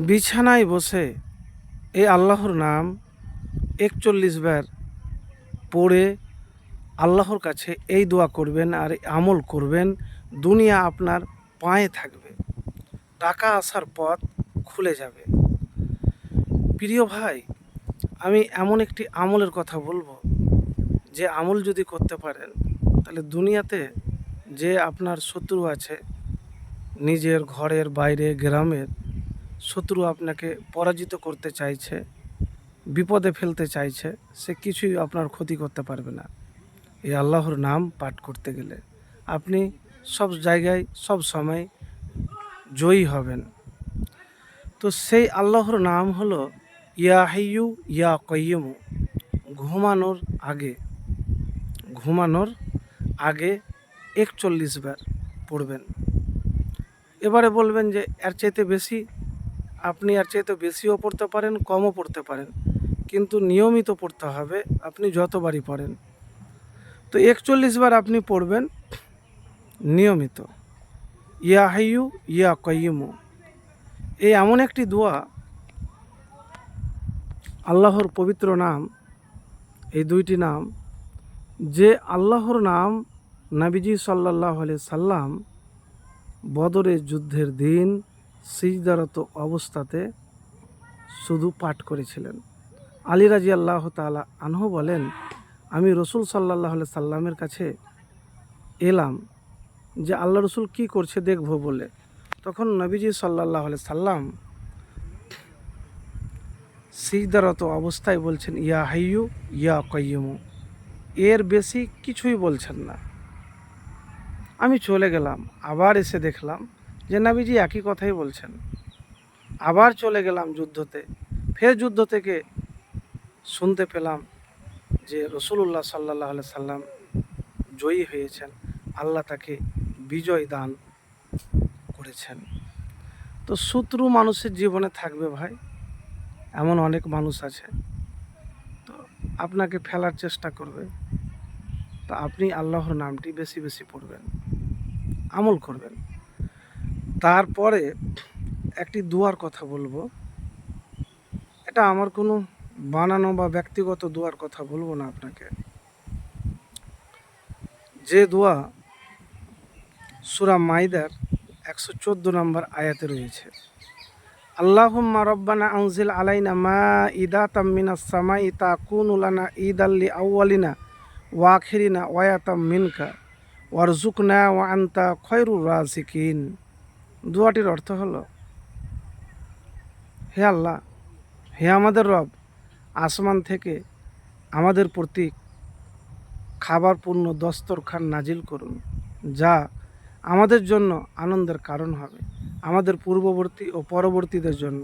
বিছানায় বসে এই আল্লাহর নাম ৪১ বার পড়ে আল্লাহর কাছে এই দোয়া করবেন আর আমল করবেন, দুনিয়া আপনার পায়ে থাকবে, টাকা আসার পথ খুলে যাবে। প্রিয় ভাই, আমি এমন একটি আমলের কথা বলবো, যে আমল যদি করতে পারেন তাহলে দুনিয়াতে যে আপনার শত্রু আছে, নিজের ঘরের বাইরে গ্রামের শত্রু আপনাকে পরাজিত করতে চাইছে, বিপদে ফেলতে চাইছে, সে কিছুই আপনার ক্ষতি করতে পারবে না। এই আল্লাহর নাম পাঠ করতে গেলে আপনি সব জায়গায় সব সময় জয়ী হবেন। তো সেই আল্লাহর নাম হলো ইয়া হাইয়ু ইয়া কাইয়্যুম। ঘুমানোর আগে ৪১ বার পড়বেন। এবারে বলবেন যে এর চাইতে বেশি, আপনি এর চাইতে বেশিও পড়তে পারেন, কমও পড়তে পারেন, কিন্তু নিয়মিত পড়তে হবে। আপনি যতবারই পড়েন, তো ৪১ বার আপনি পড়বেন নিয়মিত। ইয়া হাইয়ু ইয়া কাইয়্যুম এই এমন একটি দোয়া, আল্লাহর পবিত্র নাম, এই দুইটি নাম, যে আল্লাহর নাম নবীজি সাল্লাল্লাহু আলাইহি সাল্লাম বদরের যুদ্ধের দিন সিজদারত অবস্থাতে শুধু পাঠ করেছিলেন। আলী রাদিয়াল্লাহু তাআলা আনহু বলেন, আমি রসুল সাল্লাল্লাহু আলাইহি সাল্লামের কাছে এলাম যে আল্লাহ রসুল কী করছে দেখব বলে। তখন নবীজি সাল্লাল্লাহু আলাইহি সাল্লাম সিজদারত অবস্থায় বলছেন ইয়া হাইয়ু ইয়া কাইয়্যুম, এর বেশি কিছুই বলছেন না। আমি চলে গেলাম, আবার এসে দেখলাম যে নবীজি একই কথাই বলছেন। আবার চলে গেলাম যুদ্ধতে, ফের যুদ্ধ থেকে শুনতে পেলাম যে রসুলুল্লাহ সাল্লাল্লাহু আলাইহি সাল্লাম জয়ী হয়েছেন, আল্লাহ তাকে বিজয় দান করেছেন। তো শত্রু মানুষের জীবনে থাকবে ভাই, এমন অনেক মানুষ আছে, তো আপনাকে ফেলার চেষ্টা করবে। তো আপনি আল্লাহর নামটি বেশি বেশি পড়বেন, আমল করবেন। তারপরে একটি দোয়ার কথা বলবো, এটা আমার কোনো বানানো বা ব্যক্তিগত দোয়ার কথা বলবো না আপনাকে। যে দোয়া সূরা মাইদার ১১৪ নম্বর আয়াতে রয়েছে, আল্লাহুম্মা রব্বানা আনজিল আলাইনা মাইদাতাম মিনাস সামাই তাকুনু লানা ঈদাল লিআউয়ালিনা ওয়া আখিরিনা ওয়া আয়াতাম মিনকা ওয়ারযুকনা ওয়া আনতা খায়রুর রাযিকিন। দোয়াটির অর্থ হলো, হে আল্লাহ, হে আমাদের রব, আসমান থেকে আমাদের প্রতি খাবারপূর্ণ দস্তরখান নাজিল করুন, যা আমাদের জন্য আনন্দের কারণ হবে, আমাদের পূর্ববর্তী ও পরবর্তীদের জন্য,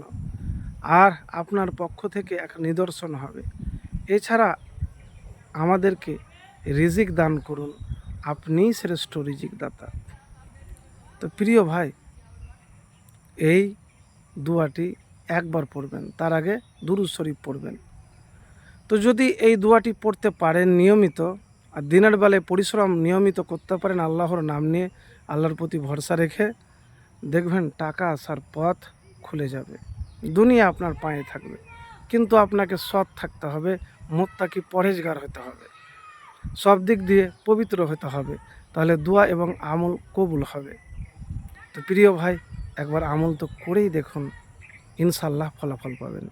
আর আপনার পক্ষ থেকে এক নিদর্শন হবে। এছাড়া আমাদেরকে রিজিক দান করুন, আপনিই শ্রেষ্ঠ রিজিক দাতা। তো প্রিয় ভাই, এই দোয়াটি একবার পড়বেন, তার আগে দুরূদ শরীফ পড়বেন। তো যদি এই দোয়াটি পড়তে পারেন নিয়মিত, আর দিনের বেলায় পরিশ্রম নিয়মিত করতে পারেন আল্লাহর নাম নিয়ে, আল্লাহর প্রতি ভরসা রেখে, দেখবেন টাকা আসার পথ খুলে যাবে, দুনিয়া আপনার পায়ে থাকবে। কিন্তু আপনাকে সৎ থাকতে হবে, মুত্তাকি পরহেজগার হতে হবে, সব দিক দিয়ে পবিত্র হতে হবে, তাহলে দোয়া এবং আমল কবুল হবে। তো প্রিয় ভাই, একবার আমল তো করেই দেখুন, ইনশাল্লাহ ফলাফল পাবেন।